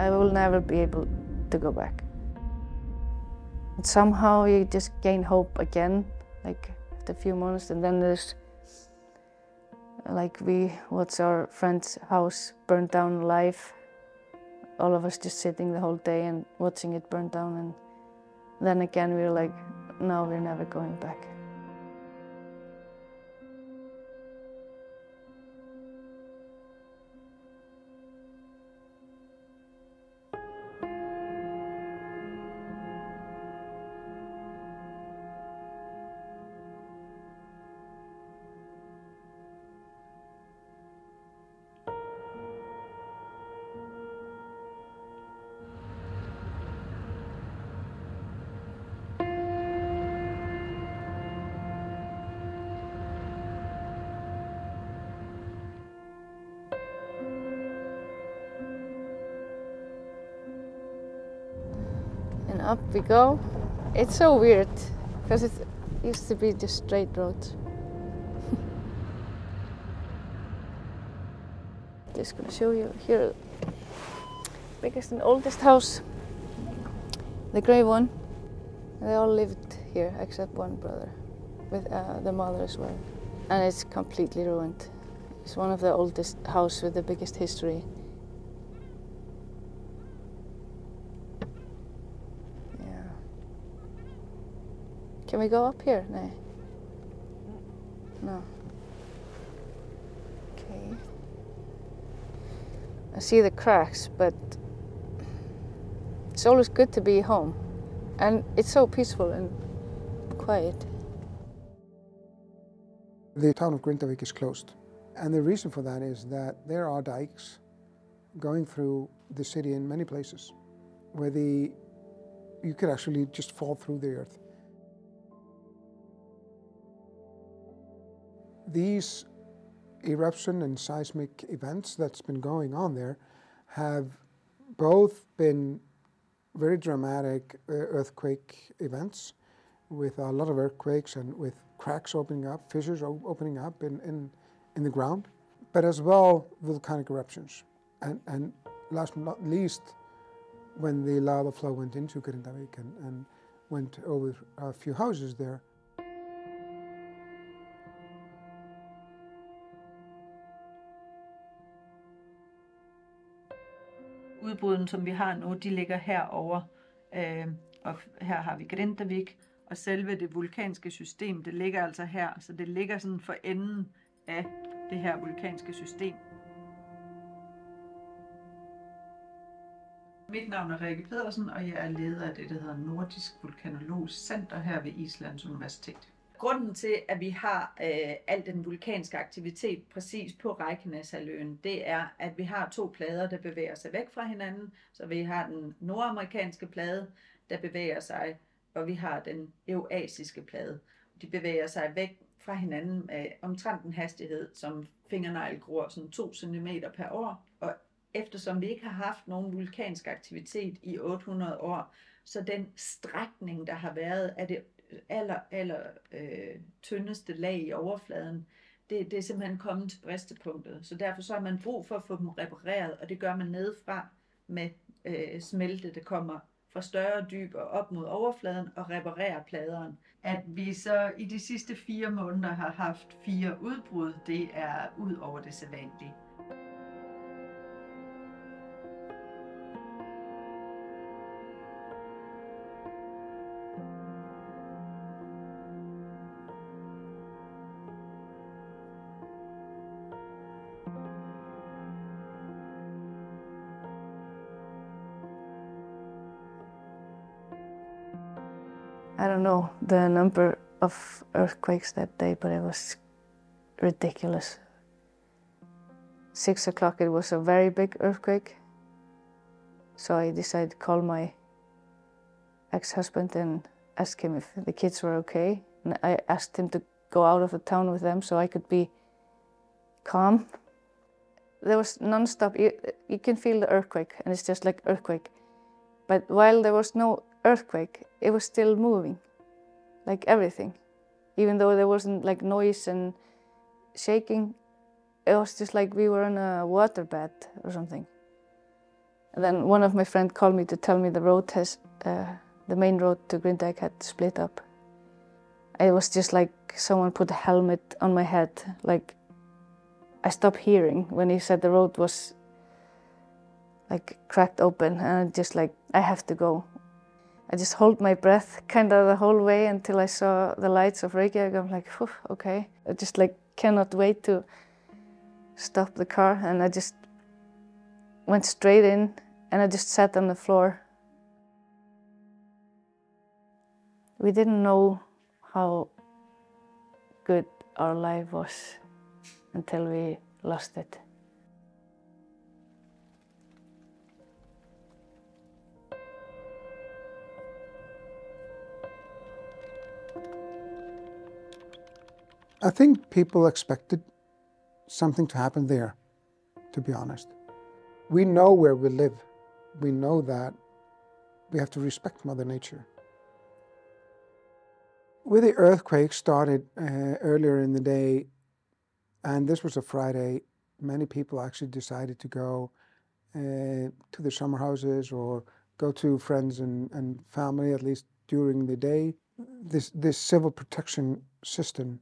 I will never be able to go back. And somehow you just gain hope again, like after a few months, and then there's like we watch our friend's house burn down alive. All of us just sitting the whole day and watching it burn down, and then again we're like, no, we're never going back. And up we go. It's so weird, because it used to be just straight roads. Just gonna show you here, biggest and oldest house, the grey one. They all lived here except one brother, with the mother as well. And it's completely ruined. It's one of the oldest houses with the biggest history. Can we go up here? No. No. Okay. I see the cracks, but it's always good to be home. And it's so peaceful and quiet. The town of Grindavík is closed. And the reason for that is that there are dikes going through the city in many places where you could actually just fall through the earth. These eruption and seismic events that's been going on there have both been very dramatic earthquake events with a lot of earthquakes and with cracks opening up, fissures opening up in the ground, but as well volcanic eruptions. And last but not least, when the lava flow went into Grindavík and went over a few houses there. Udbrudene, som vi har nu, de ligger herover, og her har vi Grindavik, og selve det vulkanske system, det ligger altså her, så det ligger sådan for enden af det her vulkanske system. Mit navn er Øland-Petersen, og jeg er leder af det, der hedder Nordisk Vulkanologisk Center her ved Islands Universitet. Grunden til, at vi har al den vulkanske aktivitet præcis på Reykjaneshalvøen, det er, at vi har to plader, der bevæger sig væk fra hinanden. Så vi har den nordamerikanske plade, der bevæger sig, og vi har den eurasiske plade. De bevæger sig væk fra hinanden med omtrent en hastighed, som fingernegl gror sådan 2 cm per år. Og eftersom vi ikke har haft nogen vulkansk aktivitet i 800 år, så den strækning, der har været af det tyndeste lag i overfladen, det er simpelthen kommet til bristepunktet. Så derfor så har man brug for at få dem repareret, og det gør man nedefra med smelte, der kommer fra større dyb og op mod overfladen og reparerer pladeren. At vi så i de sidste 4 måneder har haft 4 udbrud, det er ud over det sædvanlige. I don't know the number of earthquakes that day, but it was ridiculous. 6 o'clock, it was a very big earthquake. So I decided to call my ex-husband and ask him if the kids were okay. And I asked him to go out of the town with them so I could be calm. There was non-stop, you can feel the earthquake, and it's just like earthquake. But while there was no earthquake, it was still moving, like everything. Even though there wasn't like noise and shaking, it was just like we were in a waterbed or something. And then one of my friends called me to tell me the main road to Grindavík had split up. It was just like someone put a helmet on my head. Like, I stopped hearing when he said the road was like cracked open, and I have to go. I just hold my breath kind of the whole way until I saw the lights of Reykjavík. I'm like, phew, okay. I just cannot wait to stop the car, and I just went straight in, and I just sat on the floor. We didn't know how good our life was until we lost it. I think people expected something to happen there, to be honest. We know where we live. We know that we have to respect Mother Nature. With the earthquake started earlier in the day, and this was a Friday, many people actually decided to go to their summer houses or go to friends and family, at least during the day. This civil protection system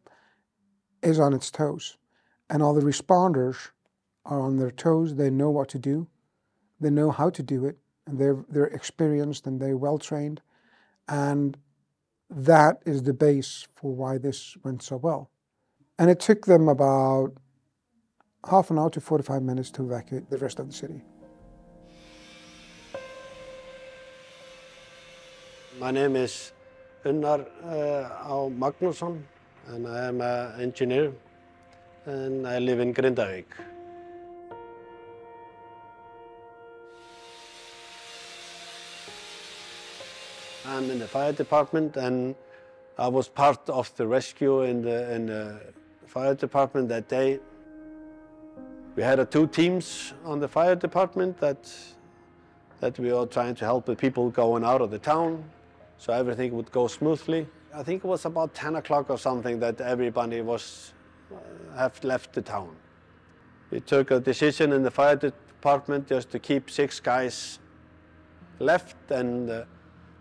is on its toes, and all the responders are on their toes. They know what to do, they know how to do it, and they're experienced and they're well trained, and that is the base for why this went so well. And it took them about half an hour to 45 minutes to evacuate the rest of the city. My name is Unnar Magnusson, and I am an engineer, and I live in Grindavík. I'm in the fire department, and I was part of the rescue in the fire department that day. We had two teams on the fire department that we were trying to help the people going out of the town, so everything would go smoothly. I think it was about 10 o'clock or something that everybody have left the town. We took a decision in the fire department just to keep 6 guys left, and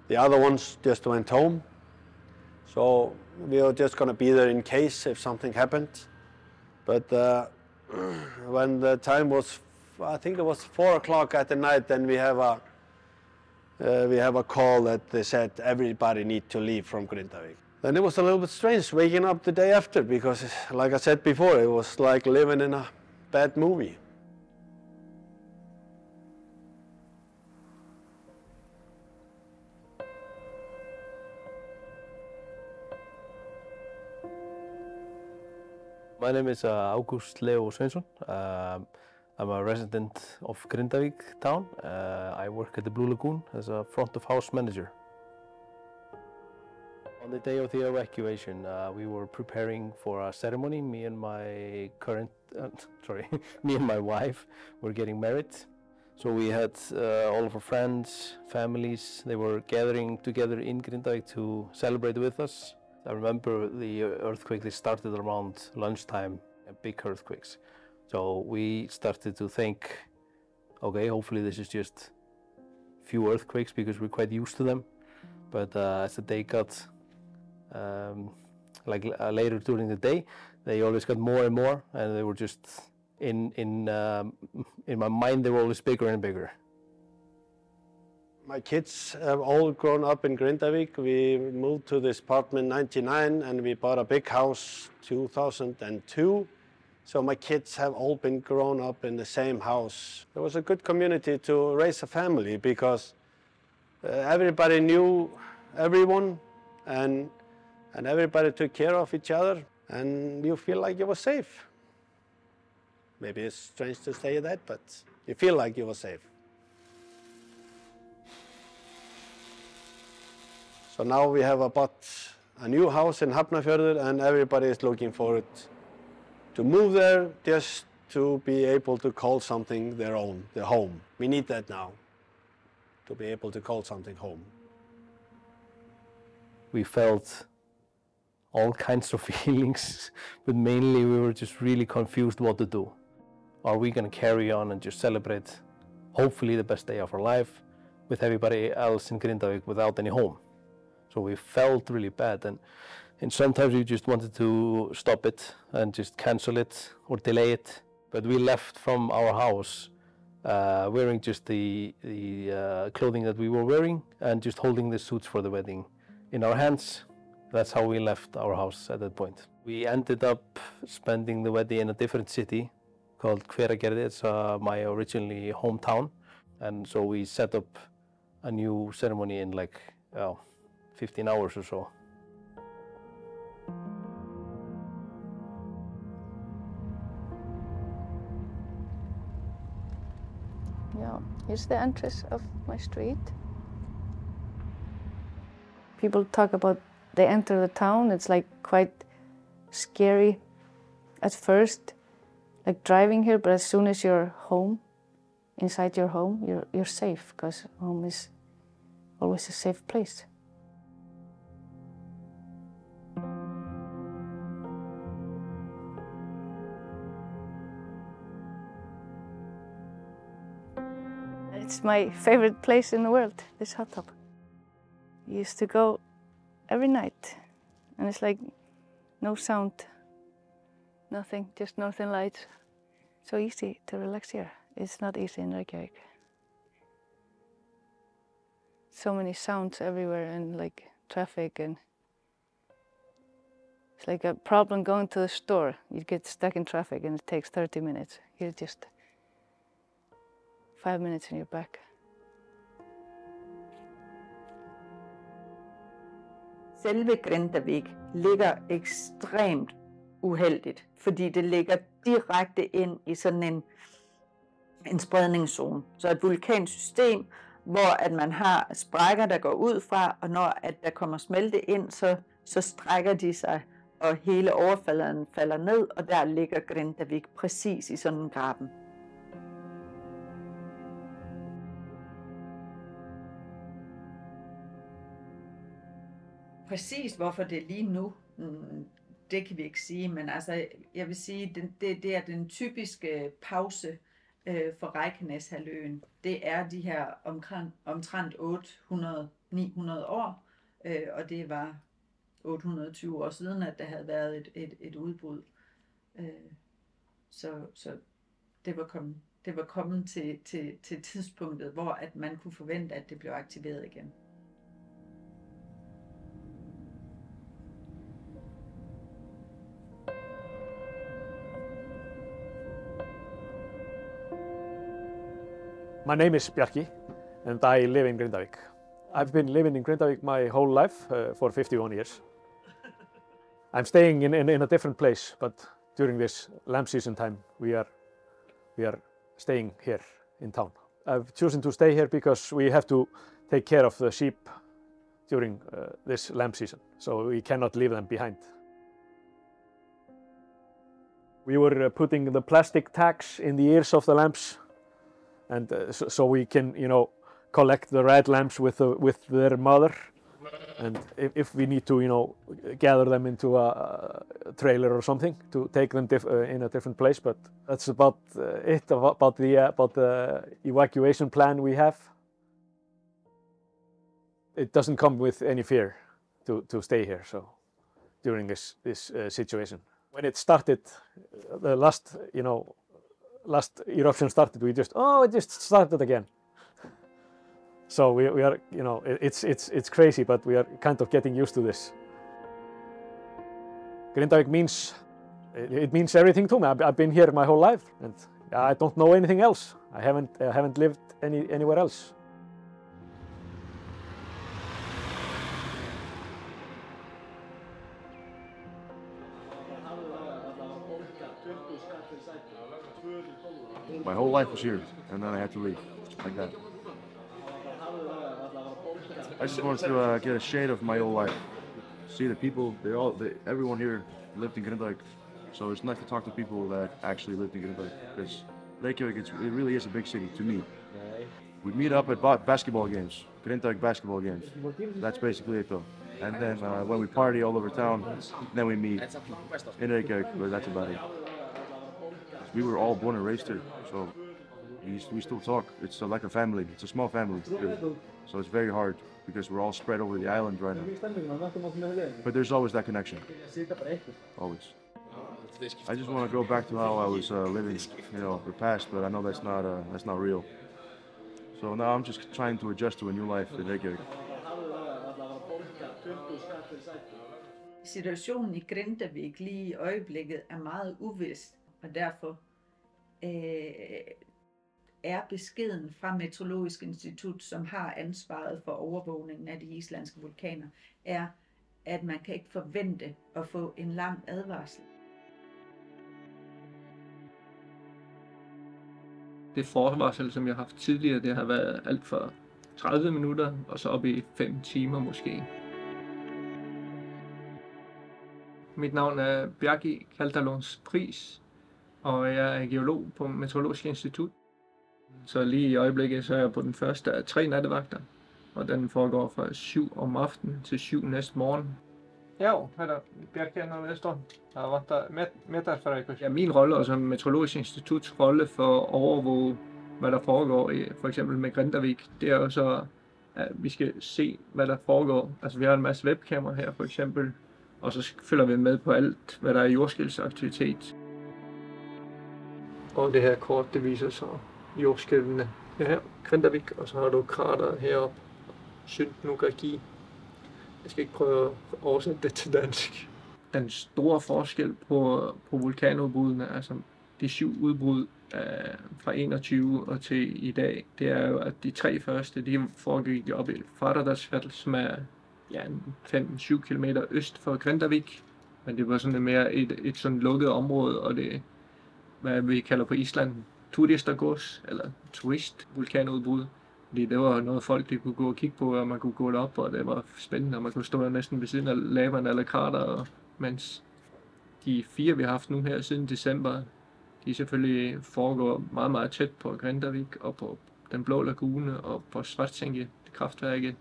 the other ones just went home. So we were just going to be there in case if something happened. But when the time was, I think it was 4 o'clock at the night, then we have a call that they said everybody need to leave from Grindavík. Then it was a little bit strange waking up the day after, because like I said before, it was like living in a bad movie. My name is August Leo Sveinsson. I'm a resident of Grindavík town. I work at the Blue Lagoon as a front of house manager. On the day of the evacuation, we were preparing for a ceremony. Me and my wife were getting married. So we had all of our friends, families, they were gathering together in Grindavík to celebrate with us. I remember the earthquake, they started around lunchtime, big earthquakes. So we started to think, okay, hopefully this is just few earthquakes because we're quite used to them. But as the day got later during the day, they always got more and more, and they were just in my mind they were always bigger and bigger. My kids have all grown up in Grindavík. We moved to this apartment in '99, and we bought a big house 2002. So my kids have all been grown up in the same house. It was a good community to raise a family because everybody knew everyone, and everybody took care of each other, and you feel like you were safe. Maybe it's strange to say that, but you feel like you were safe. So now we have bought a new house in Hafnarfjörður, and everybody is looking forward to move there just to be able to call something their own, their home. We need that now, to be able to call something home. We felt all kinds of feelings, but mainly we were just really confused what to do. Are we going to carry on and just celebrate hopefully the best day of our life, with everybody else in Grindavík without any home. So we felt really bad, and sometimes we just wanted to stop it and just cancel it or delay it. But we left from our house wearing just the clothing that we were wearing and just holding the suits for the wedding in our hands. That's how we left our house at that point. We ended up spending the wedding in a different city called Hveragerði. It's my originally hometown. And so we set up a new ceremony in like 15 hours or so. Yeah, here's the entrance of my street. People talk about they enter the town. It's like quite scary at first, like driving here, but as soon as you're home, inside your home, you're safe, because home is always a safe place. It's my favorite place in the world, this hot tub. I used to go every night, and it's like no sound, nothing, just northern lights. So easy to relax here. It's not easy in Reykjavík. So many sounds everywhere, and like traffic, and it's like a problem going to the store. You get stuck in traffic and it takes 30 minutes. Here just 5 minutes and you're back. Selve Grindavik ligger ekstremt uheldigt, fordi det ligger direkte ind i sådan en spredningszone. Så et vulkansystem, hvor at man har sprækker, der går ud fra, og når at der kommer smelte ind, så strækker de sig, og hele overfladen falder ned, og der ligger Grindavik præcis i sådan en graben. Præcis hvorfor det er lige nu, det kan vi ikke sige, men altså, jeg vil sige, det er den typiske pause for Reykjaneshalvøen. Det er de her omtrent 800-900 år, og det var 820 år siden, at der havde været et udbrud. Så det var kommet til tidspunktet, hvor at man kunne forvente, at det blev aktiveret igen. My name is Bjarki, and I live in Grindavik. I've been living in Grindavik my whole life, for 51 years. I'm staying in a different place, but during this lamb season time, we are staying here in town. I've chosen to stay here because we have to take care of the sheep during this lamb season, so we cannot leave them behind. We were putting the plastic tags in the ears of the lambs, and so we can, collect the red lambs with their mother, and if we need to, gather them into a trailer or something to take them in a different place. But that's about it about the evacuation plan we have. It doesn't come with any fear to stay here. So during this situation, when it started, the last eruption started, it just started again. So we are, it's crazy, but we are kind of getting used to this. Grindavik means everything to me. I've been here my whole life, and I don't know anything else. I haven't lived anywhere else. My whole life was here, and then I had to leave, like that. I just wanted to get a shade of my old life. See the people, everyone here lived in Grindavík, so it's nice to talk to people that actually lived in Grindavík, because Reykjavík, it really is a big city to me. We meet up at basketball games, Grindavík basketball games. That's basically it though. And then when we party all over town, then we meet in Reykjavík, but that's about it. We were all born and raised here, so we still talk. It's like a family. It's a small family, so it's very hard because we're all spread over the island right now. But there's always that connection. Always. I just want to go back to how I was living, the past, but I know that's not real. So now I'm just trying to adjust to a new life in Reykjavik. Situationen i Grindavík lige i øjeblikket er meget uvis, og derfor er beskeden fra Meteorologisk Institut, som har ansvaret for overvågningen af de islandske vulkaner, er, at man kan ikke forvente at få en lang advarsel. Det forvarsel, som jeg har haft tidligere, det har været alt fra 30 minutter og så op i 5 timer måske. Mit navn er Bjarki Kaldalons Pris, og jeg er geolog på Meteorologisk Institut. Så lige i øjeblikket så er jeg på den første af 3 nattevagter, og den foregår fra 7 om aftenen til 7 næste morgen. Ja, herra Bjarki er Vestor. Jeg vantar meterfrækur. Ja, min rolle og som Meteorologisk Instituts rolle for at overvåge, hvad der foregår i for eksempel med Grindavík, det er jo så, at vi skal se, hvad der foregår. Altså vi har en masse webkamera her for eksempel, og så følger vi med på alt, hvad der er jordskælvsaktivitet. Og det her kort, det viser så jordskælvene her, Grindavík, og så har du krateret heroppe, Syndnugagi. Jeg skal ikke prøve at oversætte det til dansk. Den store forskel på vulkanudbruddene, altså de 7 udbrud fra 21 og til i dag, det er jo, at de 3 første, de foregik op i Farezone, som er 5-7 km øst for Grindavík. Men det var sådan mere et sådan lukket område, og det hvad vi kalder på Island turistagos, eller turistvulkanudbrud. Fordi det var noget folk, de kunne gå og kigge på, og man kunne gå derop, og det var spændende, og man kunne stå der næsten ved siden af laveren eller krater, mens de 4, vi har haft nu her siden december, de selvfølgelig foregår meget, meget tæt på Grindavík, og på den blå lagune, og på Svartsengi, kraftværket,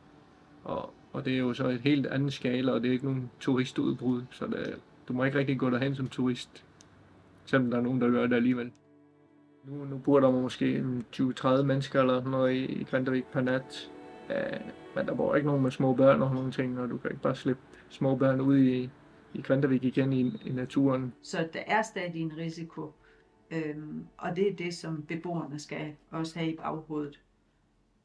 og det er jo så et helt andet skala, og det er ikke nogen turistudbrud, så du må ikke rigtig gå derhen som turist, selvom der er nogen, der gør det alligevel. Nu bor der måske 20-30 mennesker eller noget i Grindavík per nat, men der bor ikke nogen med små børn og nogle ting, og du kan ikke bare slippe små børn ud i Grindavík igen i naturen. Så der er stadig en risiko, og det er det, som beboerne skal også have i baghovedet,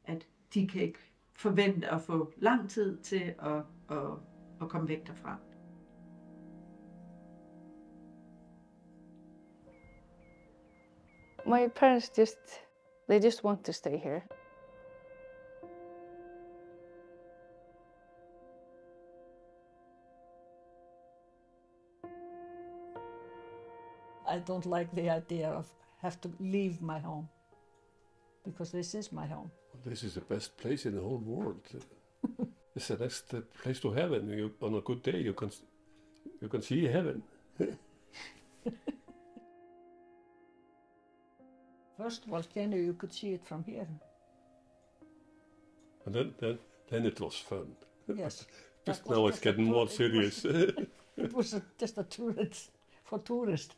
at de kan ikke forvente at få lang tid til at komme væk derfra. My parents they just want to stay here. I don't like the idea of have to leave my home, because this is my home. This is the best place in the whole world. It's the next place to heaven. On a good day, you can see heaven. First volcano, you could see it from here. And then it was fun. Yes. Just now it's getting more serious. It was just a tourist, for tourists.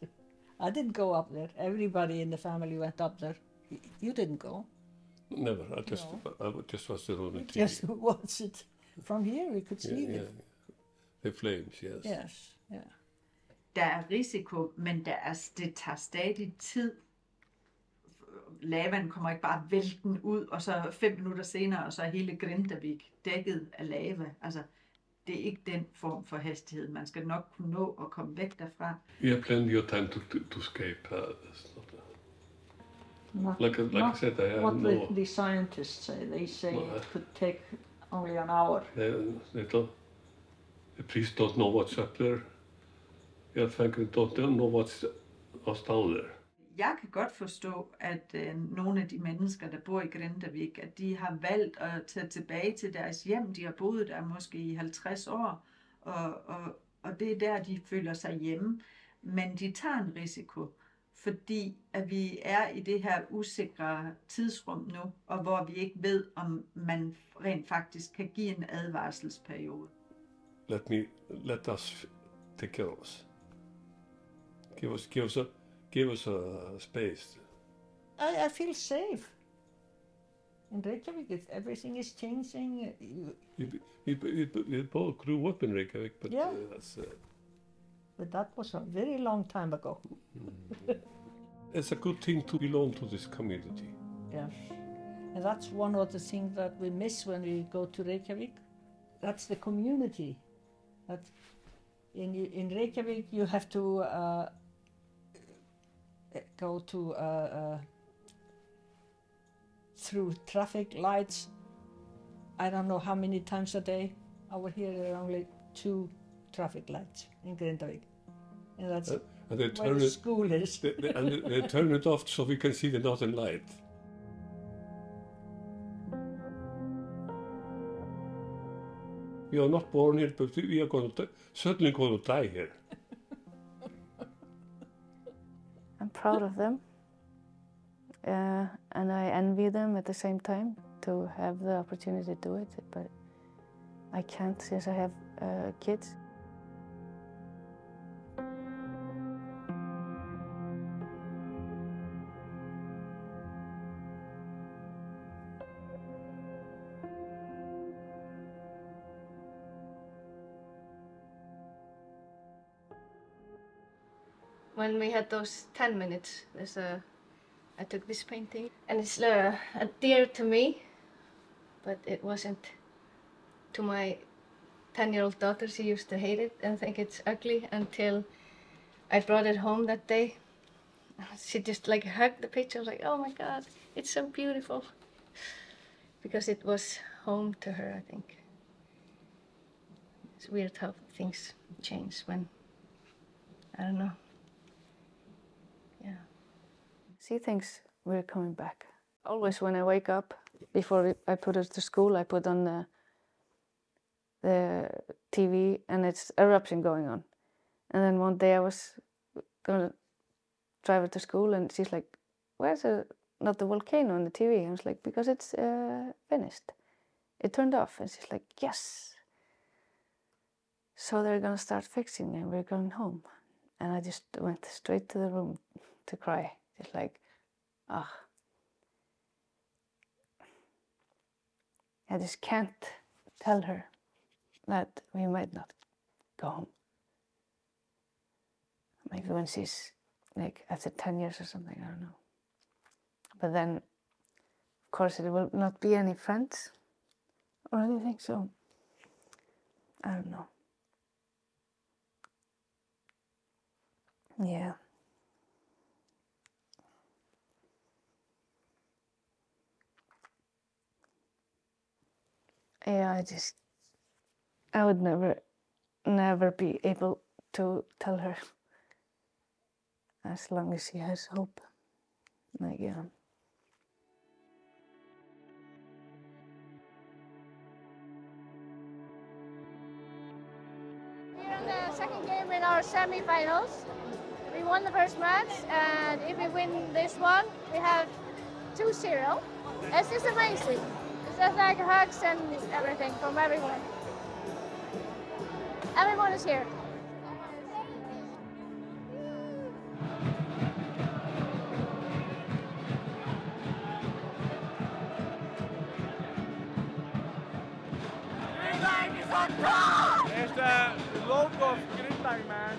I didn't go up there. Everybody in the family went up there. You didn't go? Never. I just watched it on the TV. Just watch it. From here we could see it. The flames, yes. Yes, yeah. Der er risiko, men det tager stadig tid. Lavaen kommer ikke bare vælten ud, og så 5 minutter senere, og så er hele Grindavík dækket af lava. Altså, det er ikke den form for hastighed. Man skal nok kunne nå at komme væk derfra. We have plenty of time to escape. Like I said, I have no... What the scientists say, they say it could take only an hour. The police don't know what's up there. I think they don't know what's down there. Jeg kan godt forstå, at nogle af de mennesker, der bor i Grindavík, at de har valgt at tage tilbage til deres hjem. De har boet der måske i 50 år, og det er der, de føler sig hjemme. Men de tager en risiko, fordi at vi er i det her usikre tidsrum nu, og hvor vi ikke ved, om man rent faktisk kan give en advarselsperiode. Let us take care of us. Give us a space I feel safe. In Reykjavik, everything is changing. We both grew up in Reykjavik, but Yeah. That's... But that was a very long time ago. It's a good thing to belong to this community. Yeah. And that's one of the things that we miss when we go to Reykjavik. That's the community. That in Reykjavik you have to go to through traffic lights. I don't know how many times a day. Over here there are only 2 traffic lights in Grindavík. And that's and they where the school is. They turn it off so we can see the northern light. We are not born here, but we are certainly going to die here. I'm proud of them, and I envy them at the same time to have the opportunity to do it, but I can't since I have kids. When we had those 10 minutes, I took this painting, and it's dear to me, but it wasn't to my 10-year-old daughter. She used to hate it and think it's ugly until I brought it home that day. She just like hugged the picture. I was like, oh my God, it's so beautiful. Because it was home to her, I think. It's weird how things change when, I don't know. Yeah. She thinks we're coming back. Always when I wake up, before I put her to school, I put on the TV and it's Eruption going on. And then one day I was gonna drive her to school and she's like, where's not the volcano on the TV? I was like, because it's finished. It turned off. And she's like, yes. So they're gonna start fixing and we're going home. And I just went straight to the room to cry. Just like, ah. I just can't tell her that we might not go home. Maybe when she's like after 10 years or something, I don't know. But then, of course, it will not be any friends or anything, so I don't know. Yeah. Yeah, I would never be able to tell her as long as she has hope. Like, yeah. We're in the second game in our semi-finals. We won the first match, and if we win this one, we have 2-0. It's just amazing. It's just like hugs and everything from everyone. Everyone is here. It's the logo of Grindavík, man.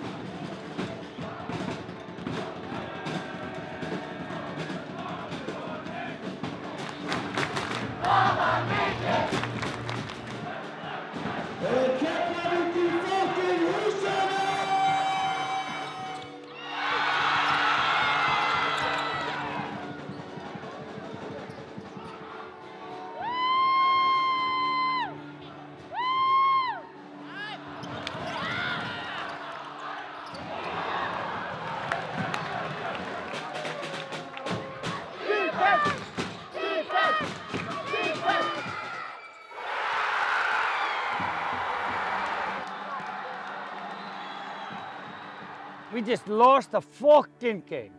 We just lost a fucking game.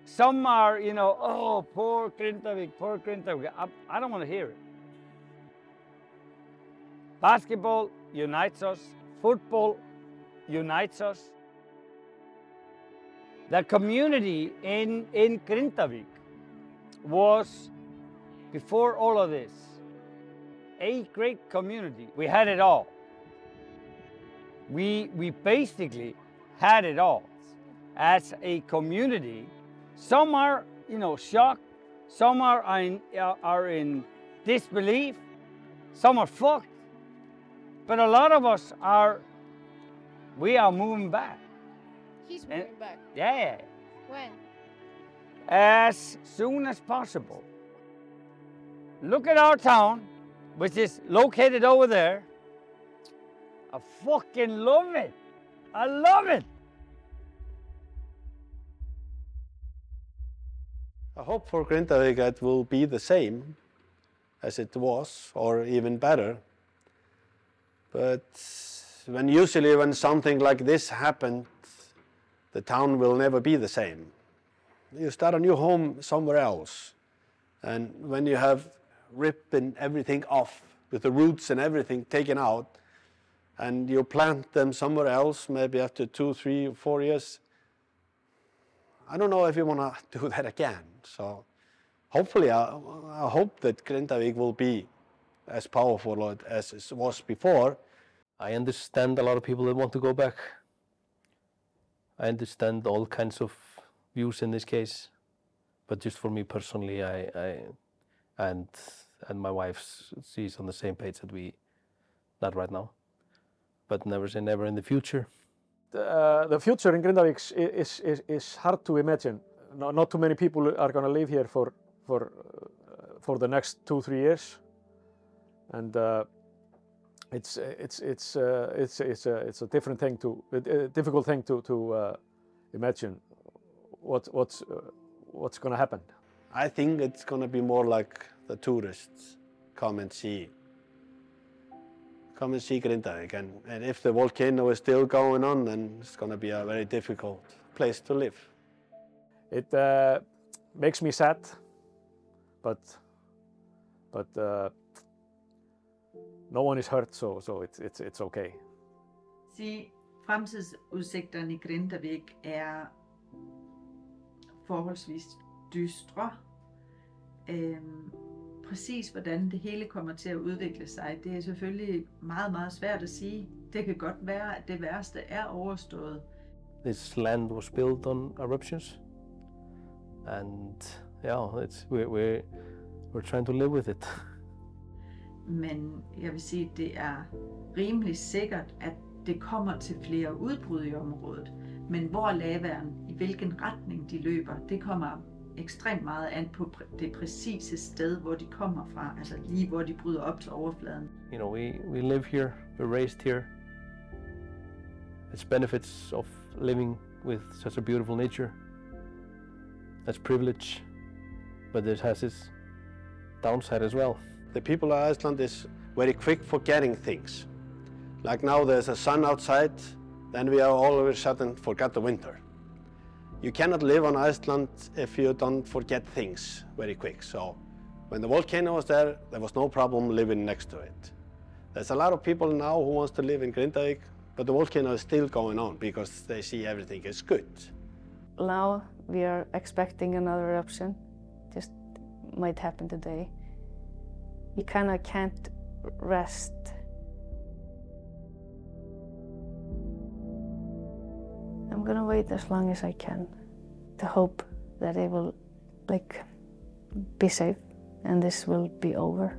Some are, you know, oh, poor Grindavík, poor Grindavík. I don't want to hear it. Basketball unites us. Football unites us. The community in Grindavík was, before all of this, a great community. We had it all. We basically had it all as a community. Some are, shocked. Some are in disbelief. Some are fucked. But a lot of us we are moving back. He's moving back. Yeah. When? As soon as possible. Look at our town, which is located over there. I fucking love it. I love it. I hope for Grindavík it will be the same as it was, or even better. But usually when something like this happens, the town will never be the same. You start a new home somewhere else, and when you have ripped everything off, with the roots and everything taken out, and you plant them somewhere else, maybe after 2, 3, 4 years, I don't know if you want to do that again. So hopefully, I hope that Grindavík will be as powerful as it was before. I understand a lot of people that want to go back. I understand all kinds of views in this case, but just for me personally, I and my wife, she's on the same page that we, not right now, but never say never in the future. The future in Grindavík is hard to imagine. Not too many people are going to live here for the next 2-3 years, and it's a different thing difficult thing to imagine what's going to happen. I think it's going to be more like the tourists come and see Grindavík, and if the volcano is still going on, then it's going to be a very difficult place to live. It makes me sad, but no one is hurt, so it's okay. See, fremtidsudsigterne i Grindavík er forholdsvis dystre. Præcis hvordan det hele kommer til at udvikle sig, det er selvfølgelig meget, meget svært at sige. Det kan godt være, at det værste er overstået. This land was built on eruptions, and we're trying to live with it. Men jeg vil sige, at det er rimelig sikkert, at det kommer til flere udbrud i området. Men hvor lavaen, i hvilken retning de løber, det kommer ekstremt meget an på det præcise sted, hvor de kommer fra, altså lige hvor de bryder op til overfladen. We live here, we're raised here. It's benefits of living with such a beautiful nature. That's privilege, but it has its downside as well. The people of Iceland is very quick forgetting things. Like now there's a sun outside, then we are all of a sudden forgot the winter. You cannot live on Iceland if you don't forget things very quick. So when the volcano was there was no problem living next to it. There's a lot of people now who wants to live in Grindavík, but the volcano is still going on because they see everything is good. Now we are expecting another eruption. Just might happen today. You kind of can't rest. I'm gonna wait as long as I can to hope that it will be safe and this will be over.